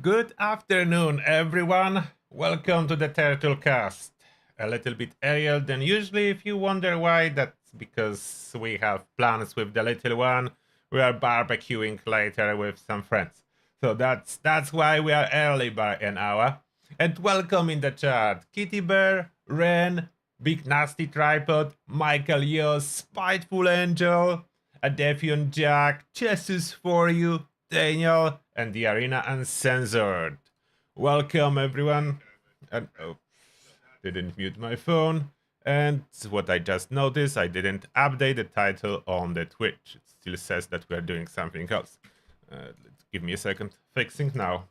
Good afternoon, everyone. Welcome to the Turtlecast. A little bit earlier than usually. If you wonder why, that's because we have plans with the little one. We are barbecuing later with some friends. So that's why we are early by an hour. And welcome in the chat, Kitty Bear, Ren, Big Nasty Tripod, Michael Yo, Spiteful Angel, a Defiant Jack, Jesus for you, Daniel, and the Arena Uncensored. Welcome, everyone. And didn't mute my phone. And what I just noticed, I didn't update the title on the Twitch. It still says that we're doing something else. Give me a second. Fixing now.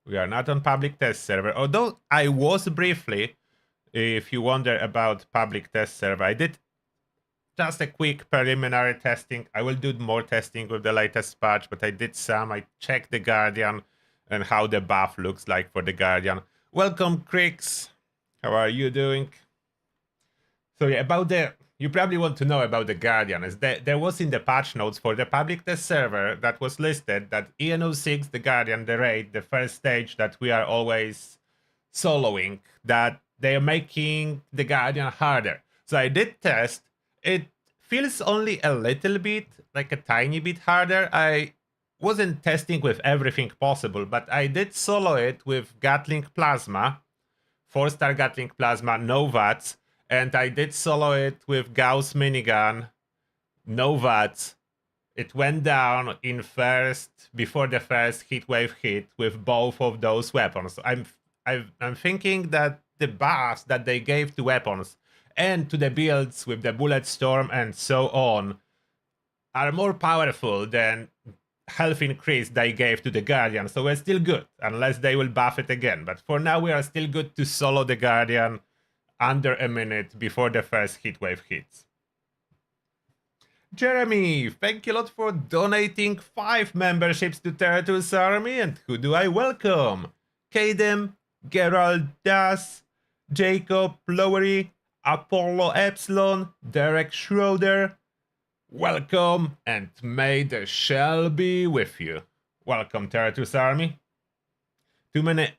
We are not on public test server, although I was briefly. If you wonder about public test server, I did just a quick preliminary testing. I will do more testing with the latest patch, but I did some. I checked the Guardian and how the buff looks like for the Guardian. Welcome, Crix. How are you doing? So yeah, about the... You probably want to know about the Guardian. There was in the patch notes for the public test server that was listed that EN06, the Guardian, the raid, the first stage that we are always soloing, that they're making the Guardian harder. So I did test. It feels only a little bit, like a tiny bit harder. I wasn't testing with everything possible, but I did solo it with Gatling Plasma, 4-star Gatling Plasma, no VATS, and I did solo it with Gauss Minigun, no VATS. It went down in first, before the first heatwave hit with both of those weapons. I'm thinking that the buffs that they gave to weapons and to the builds with the bullet storm and so on are more powerful than health increase they gave to the Guardian. So we're still good, unless they will buff it again. But for now, we are still good to solo the Guardian under a minute before the first heatwave hits. Jeremy, thank you a lot for donating 5 memberships to Turtles Army. And who do I welcome? Kadem, Gerald Das, Jacob Lowery, Apollo Epsilon, Derek Schroeder. Welcome, and may the shell be with you. Welcome, Turtles Army. Too many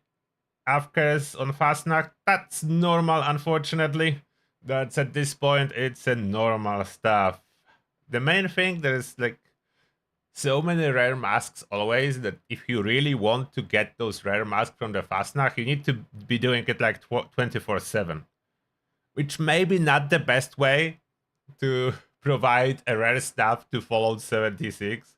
Afkars on Fasnacht. That's normal, unfortunately. That's at this point, it's a normal stuff. The main thing, there's like so many rare masks always that if you really want to get those rare masks from the Fasnacht, you need to be doing it like 24/7. Which may be not the best way to provide a rare stuff to Fallout 76,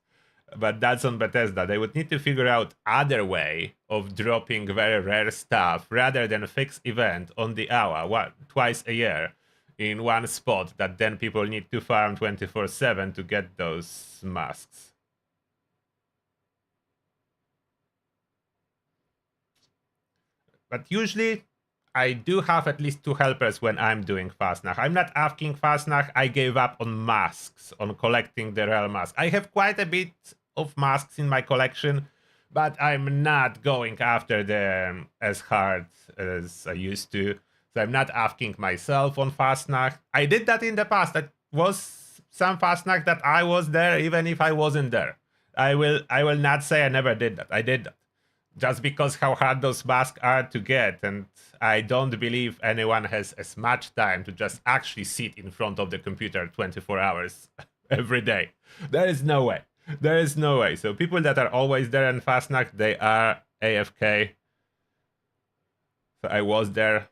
but that's on Bethesda. They would need to figure out other way of dropping very rare stuff rather than a fixed event on the hour, twice a year in one spot that then people need to farm 24/7 to get those masks. But usually I do have at least 2 helpers when I'm doing Fasnacht. I'm not asking Fasnacht, I gave up on masks, on collecting the rare masks. I have quite a bit of masks in my collection, but I'm not going after them as hard as I used to. So I'm not asking myself on Fasnacht. I did that in the past. That was some Fasnacht that I was there even if I wasn't there. I will not say I never did that. I did that. Just because how hard those masks are to get, and I don't believe anyone has as much time to just actually sit in front of the computer 24 hours every day. There is no way. There is no way. So people that are always there in Fasnacht, they are AFK. So I was there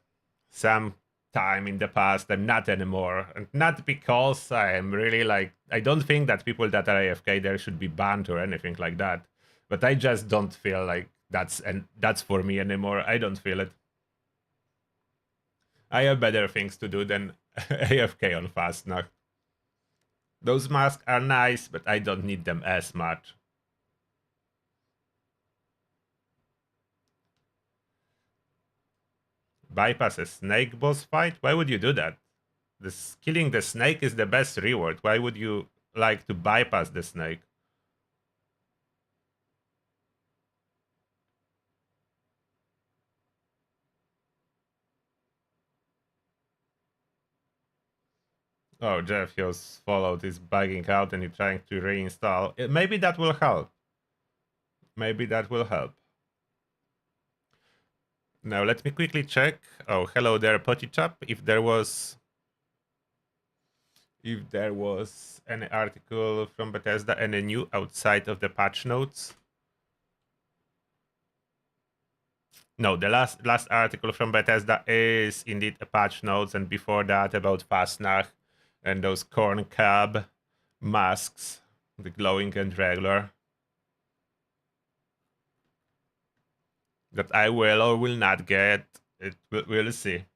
some time in the past. I'm not anymore. And not because I am really like... I don't think that people that are AFK there should be banned or anything like that. But I just don't feel like that's for me anymore. I don't feel it. I have better things to do than AFK on Fasnacht. Those masks are nice, but I don't need them as much. Bypass a snake boss fight? Why would you do that? Killing the snake is the best reward. Why would you like to bypass the snake? Oh, Jeff, your Fallout is bugging out and you're trying to reinstall. Maybe that will help. Maybe that will help. Now let me quickly check. Oh, hello there, Potty Chap. If there was any article from Bethesda, any new outside of the patch notes. No, the last article from Bethesda is indeed a patch notes, and before that about Fasnacht and those corn cab masks, the glowing and regular, that I will or will not get. We'll see.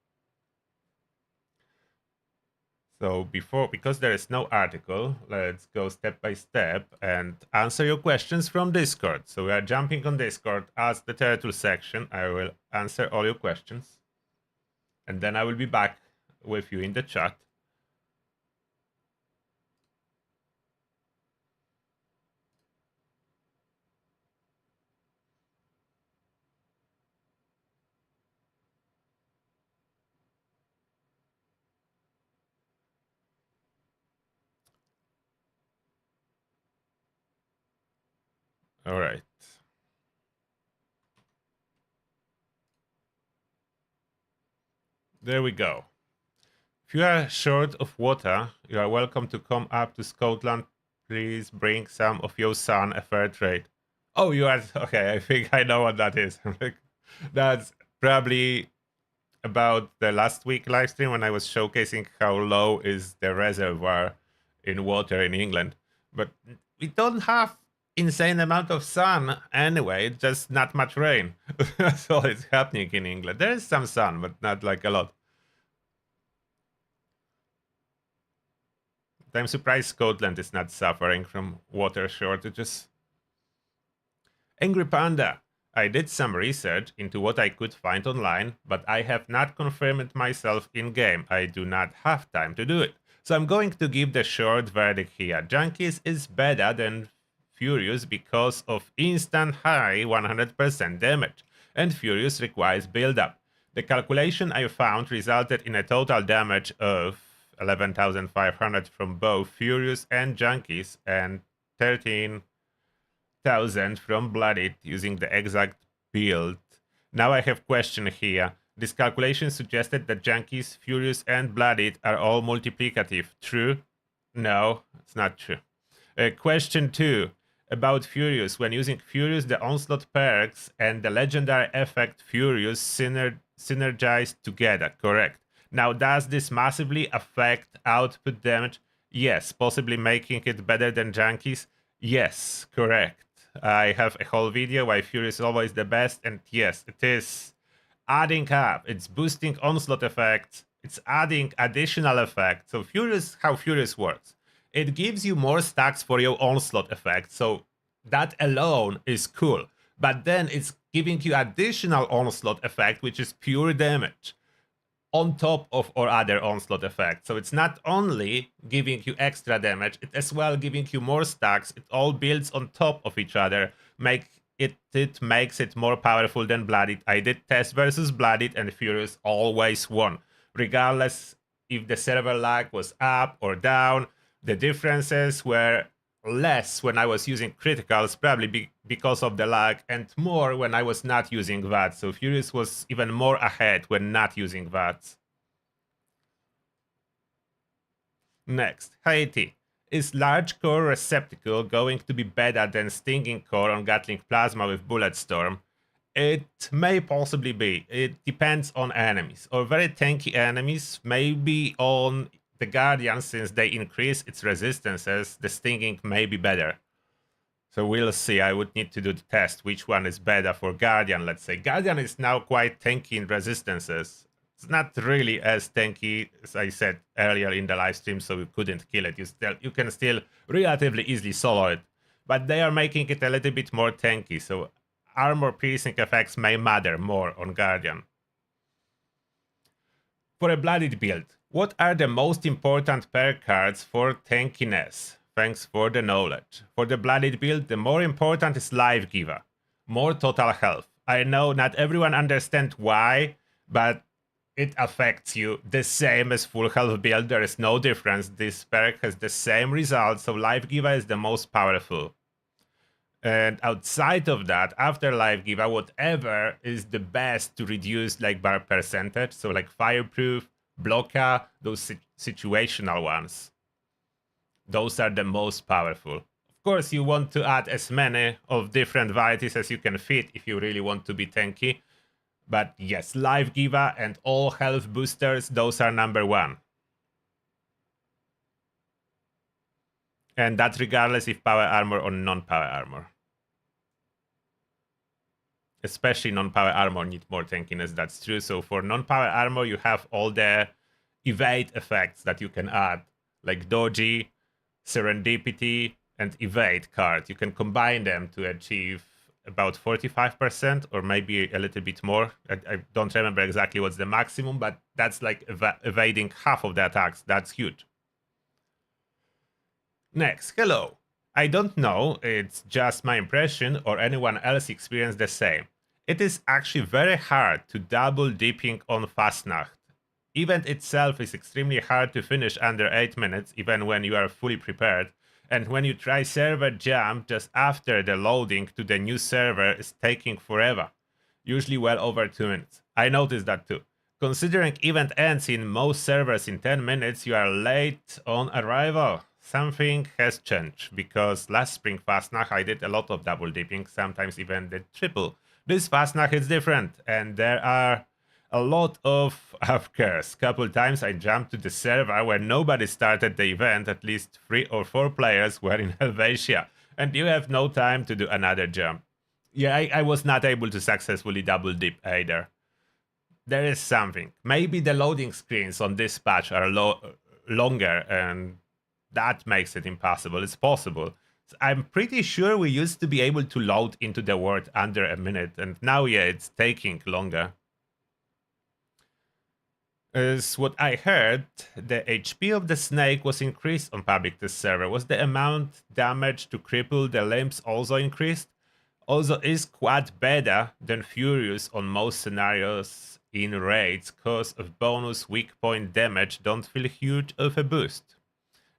So because there is no article, let's go step by step and answer your questions from Discord. So we are jumping on Discord as the turtle section. I will answer all your questions. And then I will be back with you in the chat. All right. There we go. If you are short of water, you are welcome to come up to Scotland. Please bring some of your son a fair trade. Oh, you are okay. I think I know what that is. That's probably about the last week live stream when I was showcasing how low is the reservoir in water in England. But we don't have insane amount of sun anyway, it's just not much rain. That's all it's happening in England. There is some sun, but not like a lot. I'm surprised Scotland is not suffering from water shortages. Angry Panda. I did some research into what I could find online, but I have not confirmed it myself in-game. I do not have time to do it. So I'm going to give the short verdict here. Junkies is better than Furious because of instant high 100% damage, and Furious requires build-up. The calculation I found resulted in a total damage of 11,500 from both Furious and Junkies, and 13,000 from Blooded using the exact build. Now I have question here. This calculation suggested that Junkies, Furious, and Blooded are all multiplicative. True? No, it's not true. Question 2. About Furious. When using Furious, the Onslaught perks and the legendary effect Furious synergize together. Correct. Now, does this massively affect output damage? Yes. Possibly making it better than Junkies? Yes, correct. I have a whole video why Furious is always the best, and yes, it is adding up. It's boosting onslaught effects. It's adding additional effects. So how Furious works. It gives you more stacks for your onslaught effect. So that alone is cool. But then it's giving you additional onslaught effect, which is pure damage on top of or other onslaught effects. So it's not only giving you extra damage, it's as well giving you more stacks. It all builds on top of each other. It makes it more powerful than Blooded. I did test versus Blooded, and Furious always won. Regardless if the server lag was up or down, the differences were less when I was using criticals, probably because of the lag, and more when I was not using VATS. So Furious was even more ahead when not using VATS. Next, Haiti. Is large core receptacle going to be better than stinging core on Gatling Plasma with Bulletstorm? It may possibly be. It depends on enemies, or very tanky enemies, maybe on the Guardian, since they increase its resistances, the stinging may be better. So we'll see. I would need to do the test which one is better for Guardian, let's say. Guardian is now quite tanky in resistances. It's not really as tanky as I said earlier in the live stream, so you couldn't kill it. You can still relatively easily solo it. But they are making it a little bit more tanky, so armor piercing effects may matter more on Guardian. For a Blooded build, what are the most important perk cards for tankiness? Thanks for the knowledge. For the Blooded build, the more important is Life Giver. More total health. I know not everyone understands why, but it affects you the same as full health build. There is no difference. This perk has the same result, so Life Giver is the most powerful. And outside of that, after life giver, whatever is the best to reduce like bar percentage, so like fireproof, blocker, those situational ones. Those are the most powerful. Of course, you want to add as many of different varieties as you can fit if you really want to be tanky. But yes, life giver and all health boosters, those are number one. And that's regardless if power armor or non-power armor. Especially non-power armor need more tankiness, that's true. So for non-power armor, you have all the evade effects that you can add, like Doji, Serendipity, and Evade card. You can combine them to achieve about 45% or maybe a little bit more. I don't remember exactly what's the maximum, but that's like evading half of the attacks. That's huge. Next, hello. I don't know, it's just my impression or anyone else experienced the same. It is actually very hard to double dipping on Fasnacht. Event itself is extremely hard to finish under 8 minutes, even when you are fully prepared, and when you try server jump just after the loading to the new server is taking forever, usually well over 2 minutes. I noticed that too. Considering event ends in most servers in 10 minutes, you are late on arrival. Something has changed, because last spring Fasnacht I did a lot of double dipping, sometimes even the triple. This Fasnacht is different, and there are a lot of afcares. Couple times I jumped to the server where nobody started the event, at least 3 or 4 players were in Helvetia, and you have no time to do another jump. Yeah, I was not able to successfully double dip either. There is something. Maybe the loading screens on this patch are longer, and that makes it impossible. It's possible. I'm pretty sure we used to be able to load into the world under a minute, and now, yeah, it's taking longer. As what I heard, the HP of the snake was increased on public test server. Was the amount damage to cripple the limbs also increased? Also, is quad better than Furious on most scenarios in raids, cause of bonus weak point damage don't feel huge of a boost,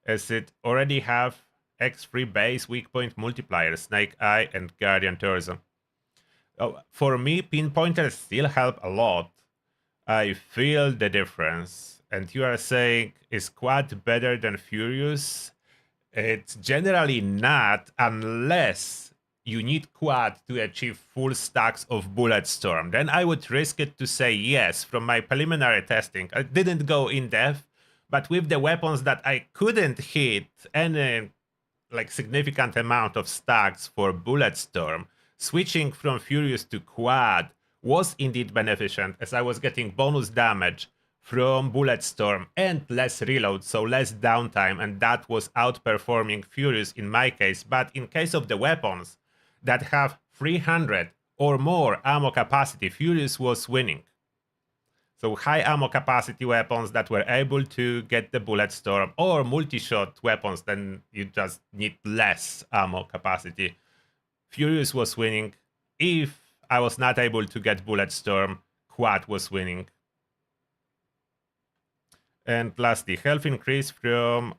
as it already have X3 base weak point multiplier, Snake Eye and Guardian Torso. For me, pinpointers still help a lot. I feel the difference. And you are saying, is quad better than Furious? It's generally not, unless you need quad to achieve full stacks of Bulletstorm. Then I would risk it to say yes from my preliminary testing. I didn't go in depth, but with the weapons that I couldn't hit any like significant amount of stacks for Bulletstorm, switching from Furious to quad was indeed beneficent, as I was getting bonus damage from Bulletstorm and less reload, so less downtime, and that was outperforming Furious in my case. But in case of the weapons that have 300 or more ammo capacity, Furious was winning. So high ammo capacity weapons that were able to get the Bulletstorm, or multi-shot weapons, then you just need less ammo capacity. Furious was winning. If I was not able to get Bulletstorm, quad was winning. And lastly, health increase from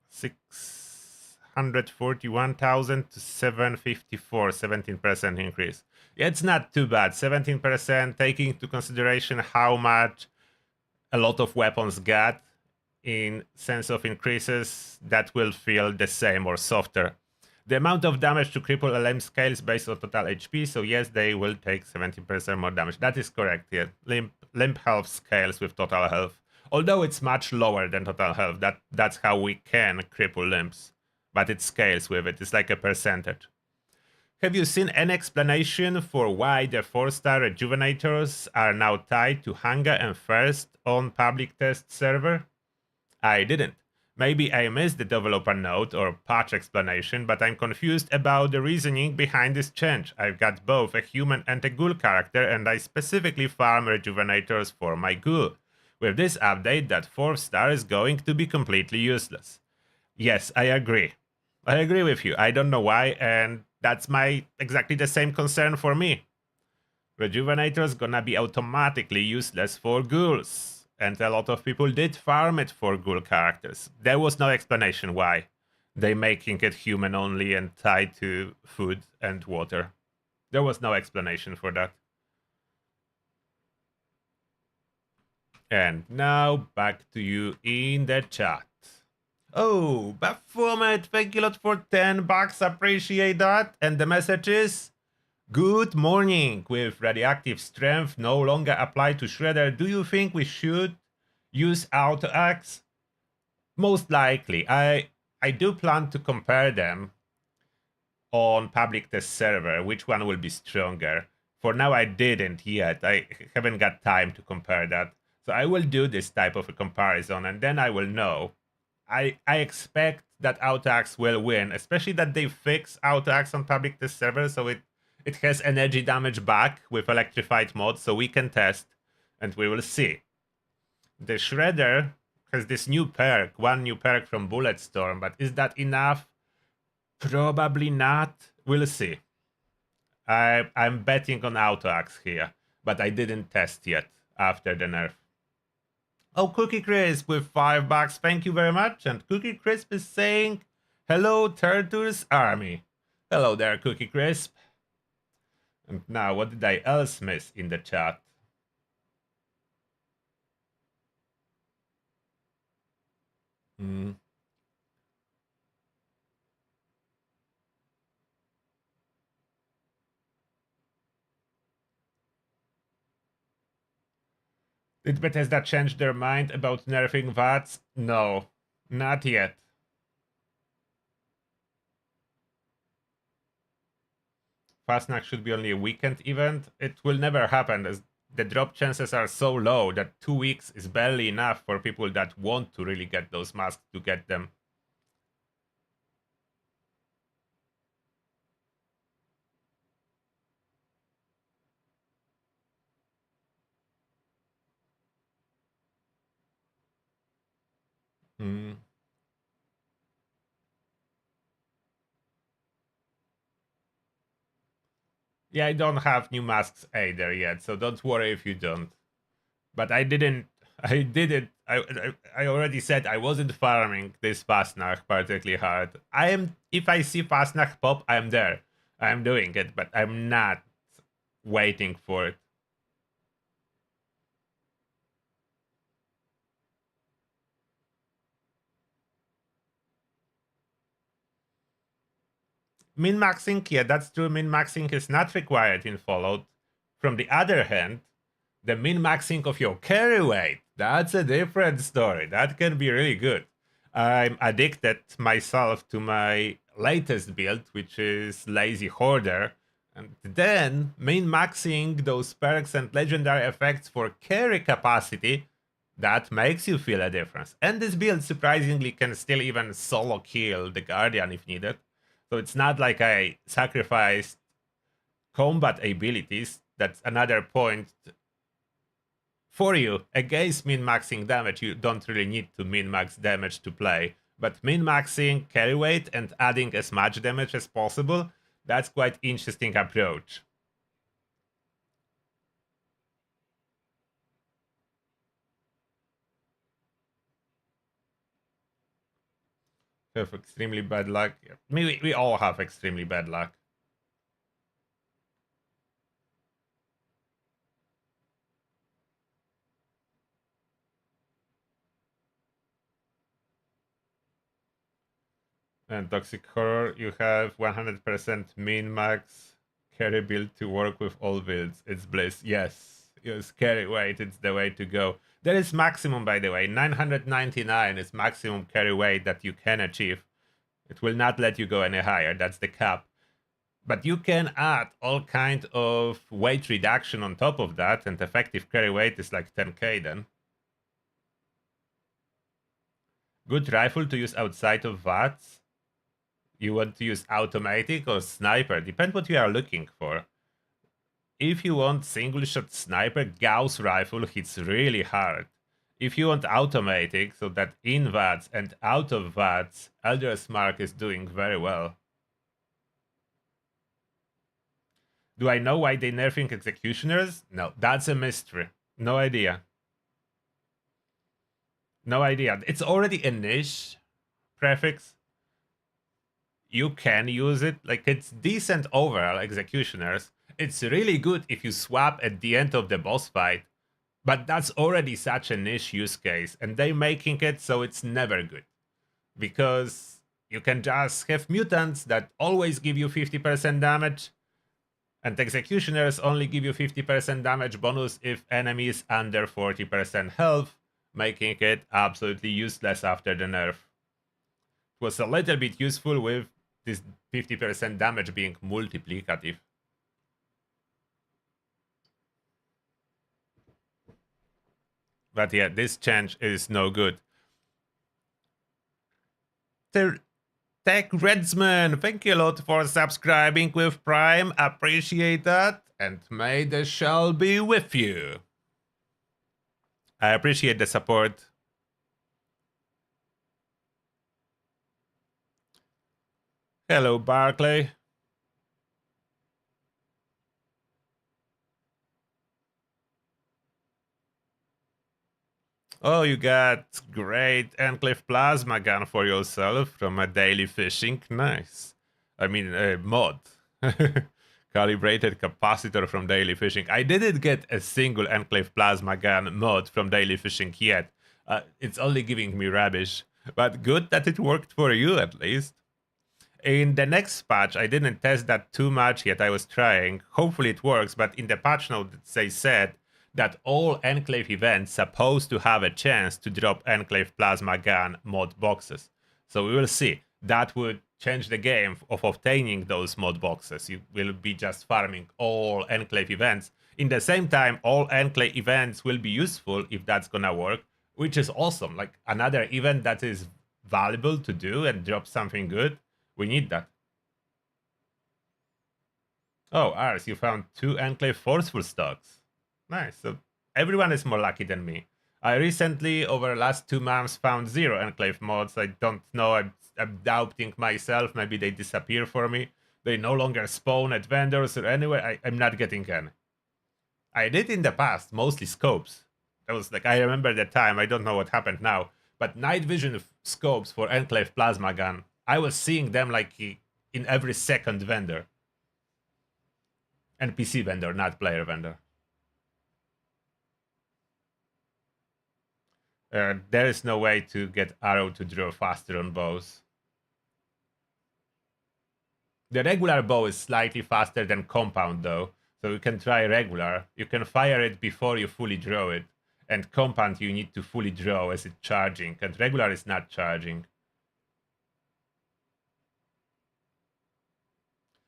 641,000 to 754, 17% increase. Yeah, it's not too bad. 17%, taking into consideration how much a lot of weapons got in sense of increases, that will feel the same or softer. The amount of damage to cripple a limb scales based on total HP, so yes, they will take 17% more damage. That is correct, yeah. Limb health scales with total health. Although it's much lower than total health, that's how we can cripple limbs. But it scales with it, it's like a percentage. Have you seen an explanation for why the 4-star rejuvenators are now tied to hunger and thirst on public test server? I didn't. Maybe I missed the developer note or patch explanation, but I'm confused about the reasoning behind this change. I've got both a human and a ghoul character, and I specifically farm rejuvenators for my ghoul. With this update, that 4th star is going to be completely useless. Yes, I agree. I agree with you. I don't know why, and that's exactly the same concern for me. Rejuvenator's gonna be automatically useless for ghouls, and a lot of people did farm it for ghoul characters. There was no explanation why. they making it human only and tied to food and water. There was no explanation for that. And now back to you in the chat. Oh, Baphomet, thank you a lot for $10. Appreciate that. And the message is: good morning. With radioactive strength no longer applied to Shredder, do you think we should use Auto Axe? Most likely. I do plan to compare them on public test server, which one will be stronger. For now, I didn't yet. I haven't got time to compare that. So I will do this type of a comparison, and then I will know. I expect that Autax will win, especially that they fix Autax on public test server, so it has energy damage back with electrified mod, so we can test, and we will see. The Shredder has this new perk, one new perk from Bulletstorm, but is that enough? Probably not. We'll see. I'm betting on Autoaxe here, but I didn't test yet after the nerf. Oh, Cookie Crisp with $5. Thank you very much. And Cookie Crisp is saying, hello, Turtles Army. Hello there, Cookie Crisp. And now, what did I else miss in the chat? Did Bethesda change their mind about nerfing VATS? No, not yet. Fasnacht should be only a weekend event. It will never happen, as the drop chances are so low that 2 weeks is barely enough for people that want to really get those masks to get them. Yeah, I don't have new masks either yet, so don't worry if you don't. But I didn't. I already said I wasn't farming this Fasnacht particularly hard. I am. If I see Fasnacht pop, I'm there. I'm doing it, but I'm not waiting for it. Min-maxing, yeah, that's true. Min-maxing is not required in Fallout. From the other hand, the min-maxing of your carry weight, that's a different story. That can be really good. I'm addicted myself to my latest build, which is Lazy Hoarder. And then min-maxing those perks and legendary effects for carry capacity, that makes you feel a difference. And this build surprisingly can still even solo kill the Guardian if needed. So it's not like I sacrificed combat abilities. That's another point for you. Against min-maxing damage, you don't really need to min-max damage to play. But min-maxing carry weight and adding as much damage as possible, that's quite interesting approach. Have extremely bad luck. I mean, we all have extremely bad luck. And Toxic Horror, you have 100% min-max carry build to work with all builds. It's bliss. Yes, use carry weight. It's the way to go. There is maximum, by the way. 999 is maximum carry weight that you can achieve. It will not let you go any higher. That's the cap. But you can add all kind of weight reduction on top of that, and effective carry weight is like 10k then. Good rifle to use outside of VATS. You want to use automatic or sniper? Depends what you are looking for. If you want single shot sniper, Gauss rifle hits really hard. If you want automatic, so that in VATS and out of VATS, Elder's Mark is doing very well. Do I know why they nerfing executioners? No, that's a mystery. No idea. No idea. It's already a niche prefix. you can use it. Like, it's decent overall, executioners. It's really good if you swap at the end of the boss fight, but that's already such a niche use case, and they're making it so it's never good. Because you can just have mutants that always give you 50% damage, and executioners only give you 50% damage bonus if enemy is under 40% health, making it absolutely useless after the nerf. It was a little bit useful with this 50% damage being multiplicative. But yeah, this change is no good. Tech Redsman, thank you a lot for subscribing with Prime. Appreciate that. And may the shell be with you. I appreciate the support. Hello, Barclay. Oh, you got great Enclave Plasma Gun for yourself from a daily fishing. Nice. I mean, mod. Calibrated capacitor from daily fishing. I didn't get a single Enclave Plasma Gun mod from daily fishing yet. It's only giving me rubbish. But good that it worked for you at least. In the next patch, I didn't test that too much yet. I was trying. Hopefully it works, but in the patch note, they said that all Enclave events supposed to have a chance to drop Enclave Plasma Gun mod boxes. So we will see. That would change the game of obtaining those mod boxes. You will be just farming all Enclave events. In the same time, all Enclave events will be useful if that's gonna work, which is awesome. Like another event that is valuable to do and drop something good. We need that. Oh, Ars, you found 2 Enclave Forceful stocks. Nice. So everyone is more lucky than me. I recently, over the last 2 months, found 0 Enclave mods. I don't know. I'm doubting myself. Maybe they disappear for me. They no longer spawn at vendors or anywhere. I'm not getting any. I did in the past, mostly scopes. That was like, I remember the time. I don't know what happened now. But night vision scopes for Enclave Plasma Gun, I was seeing them like in every second vendor. NPC vendor, not player vendor. There is no way to get arrow to draw faster on bows. The regular bow is slightly faster than compound though, so you can try regular. You can fire it before you fully draw it, and compound you need to fully draw as it's charging, and regular is not charging.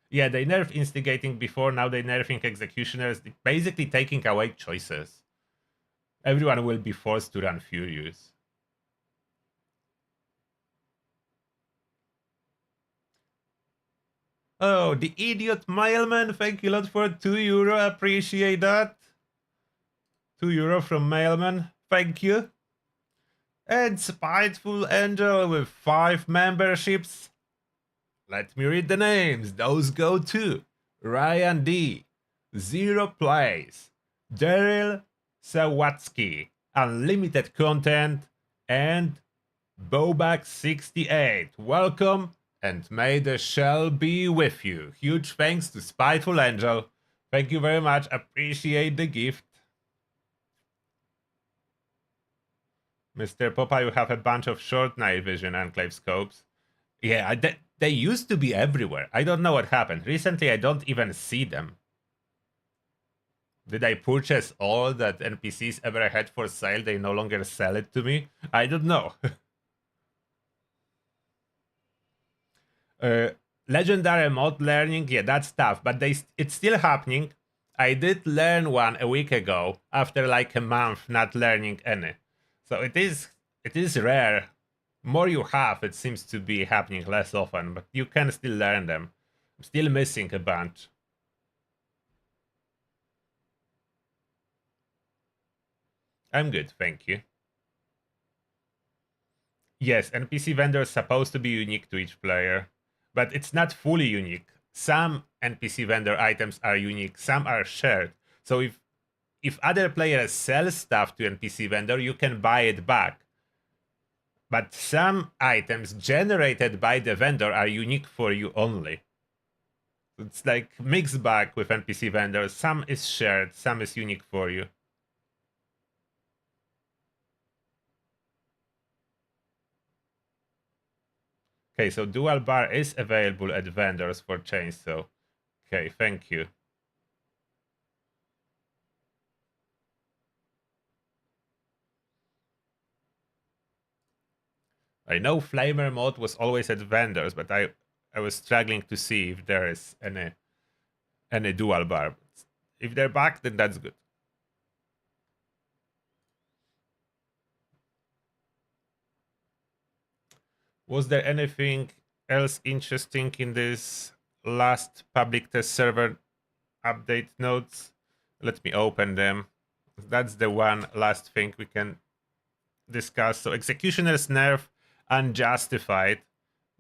Yeah, they nerf instigating before, now they nerfing executioners, basically taking away choices. Everyone will be forced to run Furious. Oh, the idiot mailman, thank you a lot for €2, appreciate that. €2 from mailman, thank you. And Spiteful Angel with 5 memberships. Let me read the names. Those go to Ryan D, Zero Plays, Daryl Sawatsky, Unlimited Content, and Bobak68. Welcome, and may the shell be with you. Huge thanks to Spiteful Angel. Thank you very much. Appreciate the gift. Mr. Popeye, you have a bunch of short night vision Enclave scopes. Yeah, they used to be everywhere. I don't know what happened. Recently, I don't even see them. Did I purchase all that NPCs ever had for sale? They no longer sell it to me? I don't know. Legendary mod learning, yeah, that's tough, but it's still happening. I did learn one a week ago after like a month not learning any. So it is rare. More you have, it seems to be happening less often, but you can still learn them. I'm still missing a bunch. I'm good, thank you. Yes, NPC vendors supposed to be unique to each player, but it's not fully unique. Some NPC vendor items are unique, some are shared. So if other players sell stuff to NPC vendor, you can buy it back. But some items generated by the vendor are unique for you only. It's like mixed bag with NPC vendors. Some is shared, some is unique for you. Okay, so dual bar is available at vendors for chainsaw. Okay, thank you. I know Flamer mode was always at vendors, but I was struggling to see if there is any dual bar. If they're back, then that's good. Was there anything else interesting in this last public test server update notes? Let me open them. That's the one last thing we can discuss. So executioner's nerf unjustified.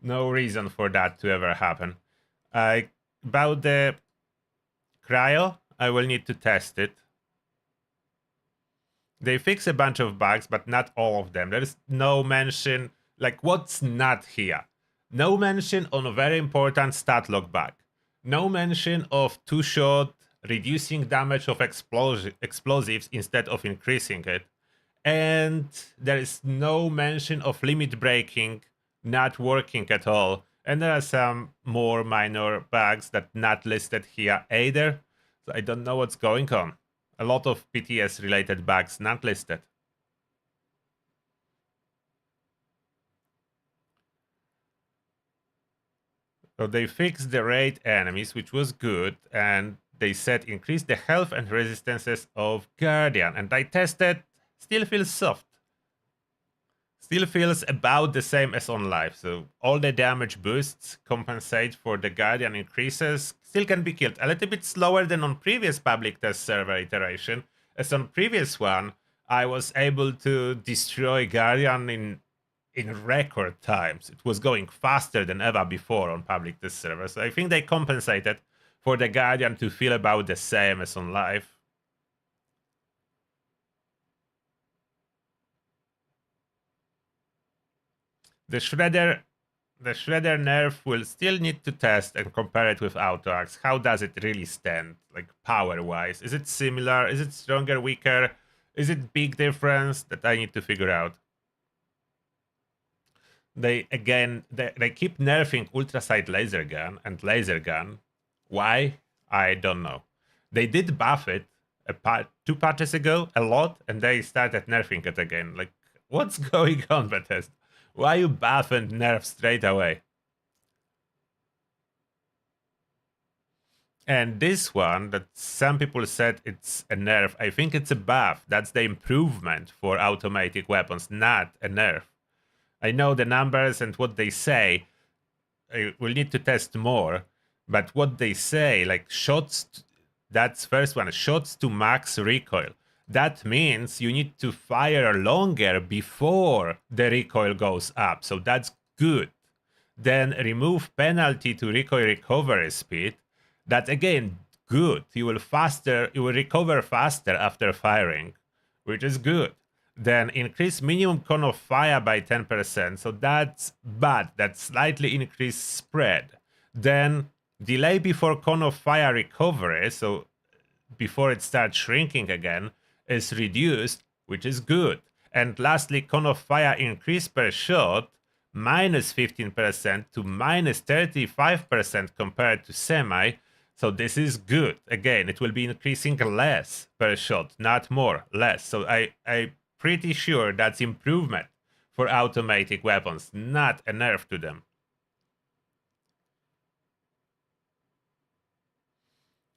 No reason for that to ever happen. About the cryo, I will need to test it. They fix a bunch of bugs, but not all of them. There is no mention, like what's not here. No mention on a very important stat log bug. No mention of two-shot reducing damage of explosives instead of increasing it. And there is no mention of limit breaking not working at all. And there are some more minor bugs that not listed here either. So I don't know what's going on. A lot of PTS related bugs not listed. So they fixed the raid enemies, which was good, and they said increase the health and resistances of Guardian. And I tested, still feels soft. Still feels about the same as on live. So all the damage boosts compensate for the Guardian increases. Still can be killed a little bit slower than on previous public test server iteration. As on previous one, I was able to destroy Guardian in record times. It was going faster than ever before on public test server. So I think they compensated for the Guardian to feel about the same as on live. The Shredder nerf will still need to test and compare it with Autoaxe. How does it really stand, like power-wise? Is it similar? Is it stronger, weaker? Is it big difference that I need to figure out? They keep nerfing ultrasight laser gun and laser gun. Why? I don't know. They did buff it two patches ago a lot, and they started nerfing it again. Like, what's going on, Bethesda? Why you buff and nerf straight away? And this one, that some people said it's a nerf, I think it's a buff. That's the improvement for automatic weapons, not a nerf. I know the numbers and what they say. I will need to test more, but what they say, like shots, that's first one, shots to max recoil. That means you need to fire longer before the recoil goes up. So that's good. Then remove penalty to recoil recovery speed. That's again good. You will recover faster after firing, which is good. Then increase minimum cone of fire by 10%. So that's bad. That's slightly increased spread. Then delay before cone of fire recovery. So before it starts shrinking again, is reduced, which is good. And lastly, cone of fire increase per shot minus 15% to minus 35% compared to semi. So this is good. Again, it will be increasing less per shot, not more, less. So I'm pretty sure that's improvement for automatic weapons, not a nerf to them.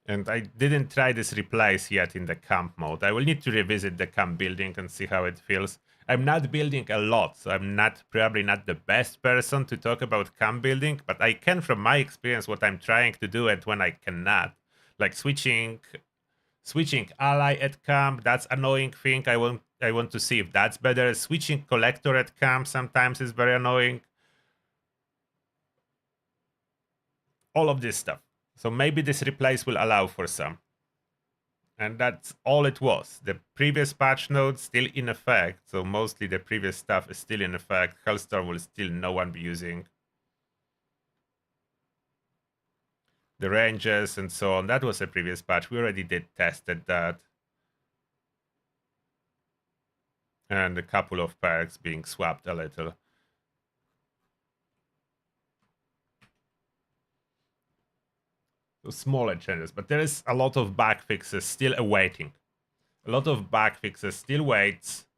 And I didn't try this replace yet in the camp mode. I will need to revisit the camp building and see how it feels. I'm not building a lot, so I'm probably not the best person to talk about camp building, but I can from my experience what I'm trying to do and when I cannot. Like switching ally at camp, that's annoying thing. I want to see if that's better. Switching collector at camp sometimes is very annoying. All of this stuff. So maybe this replace will allow for some. And that's all it was. The previous patch notes still in effect, so mostly the previous stuff is still in effect. Hellstorm will still no one be using. The ranges and so on, that was a previous patch. We already tested that. And a couple of perks being swapped a little. So smaller changes, but there is a lot of bug fixes still awaiting. A lot of bug fixes still waits,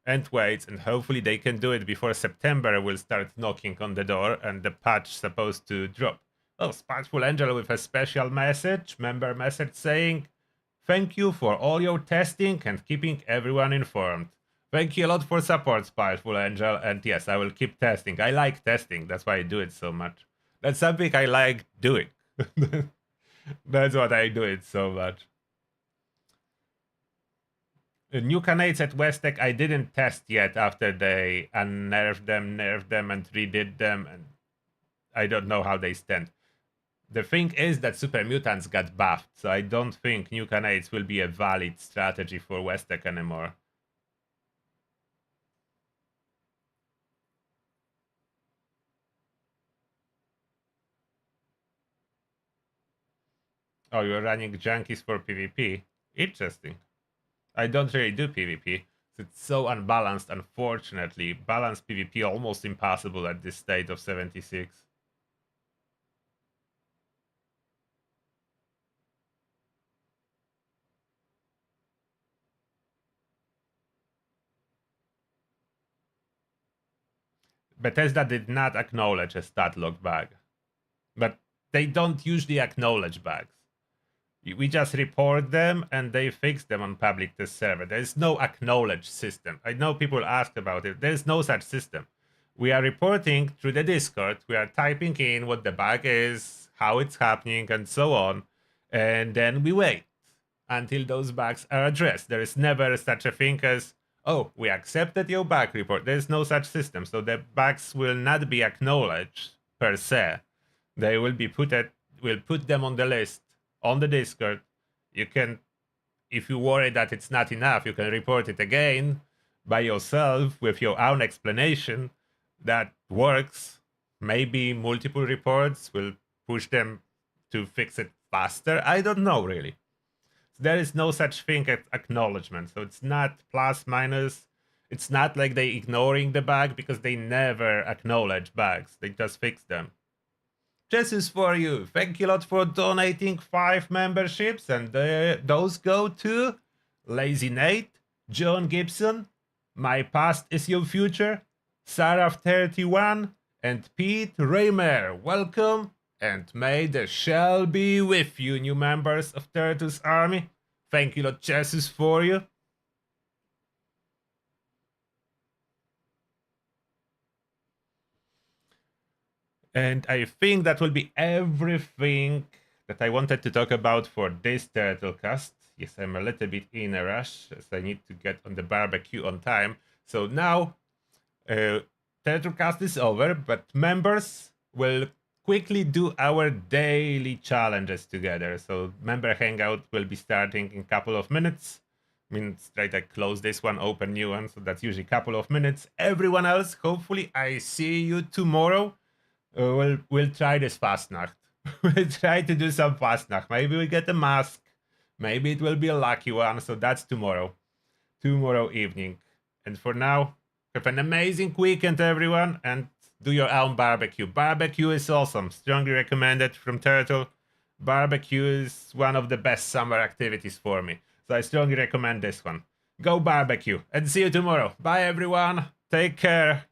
and hopefully they can do it before September will start knocking on the door and the patch supposed to drop. Oh, Spiteful Angel with a special message, member message saying, "Thank you for all your testing and keeping everyone informed." Thank you a lot for support, Spiteful Angel, and yes, I will keep testing. I like testing, that's why I do it so much. That's something I like doing. That's what I do it so much. New Canades at Westec I didn't test yet after they nerfed them, and redid them, and I don't know how they stand. The thing is that Super Mutants got buffed, so I don't think New Canades will be a valid strategy for Westec anymore. Oh, you're running junkies for PvP? Interesting. I don't really do PvP. It's so unbalanced, unfortunately. Balanced PvP almost impossible at this state of 76. Bethesda did not acknowledge a stat log bug. But they don't usually acknowledge bugs. We just report them and they fix them on public test server. There's no acknowledge system. I know people ask about it. There's no such system. We are reporting through the Discord. We are typing in what the bug is, how it's happening, and so on. And then we wait until those bugs are addressed. There is never such a thing as, oh, we accepted your bug report. There's no such system. So the bugs will not be acknowledged per se. They will be we'll put them on the list on the Discord. You can, if you worry that it's not enough, you can report it again by yourself with your own explanation. That works. Maybe multiple reports will push them to fix it faster. I don't know really. There is no such thing as acknowledgement. So it's not plus minus. It's not like they ignoring the bug because they never acknowledge bugs. They just fix them. Jesus for you. Thank you a lot for donating 5 memberships, and those go to Lazy Nate, John Gibson, My Past is Your Future, Sarah31, and Pete Raymer. Welcome, and may the shell be with you, new members of Turtles Army. Thank you a lot, Jesus for you. And I think that will be everything that I wanted to talk about for this Turtlecast. Yes, I'm a little bit in a rush as I need to get on the barbecue on time. So now, Turtlecast is over, but members will quickly do our daily challenges together. So member hangout will be starting in a couple of minutes. I mean, straight I close this one, open new one, so that's usually a couple of minutes. Everyone else, hopefully I see you tomorrow. We'll try this Fasnacht. We'll try to do some Fasnacht. Maybe we get a mask. Maybe it will be a lucky one. So that's tomorrow evening. And for now, have an amazing weekend, everyone, and do your own barbecue. Barbecue is awesome. Strongly recommended from Turtle. Barbecue is one of the best summer activities for me. So I strongly recommend this one. Go barbecue and see you tomorrow. Bye, everyone. Take care.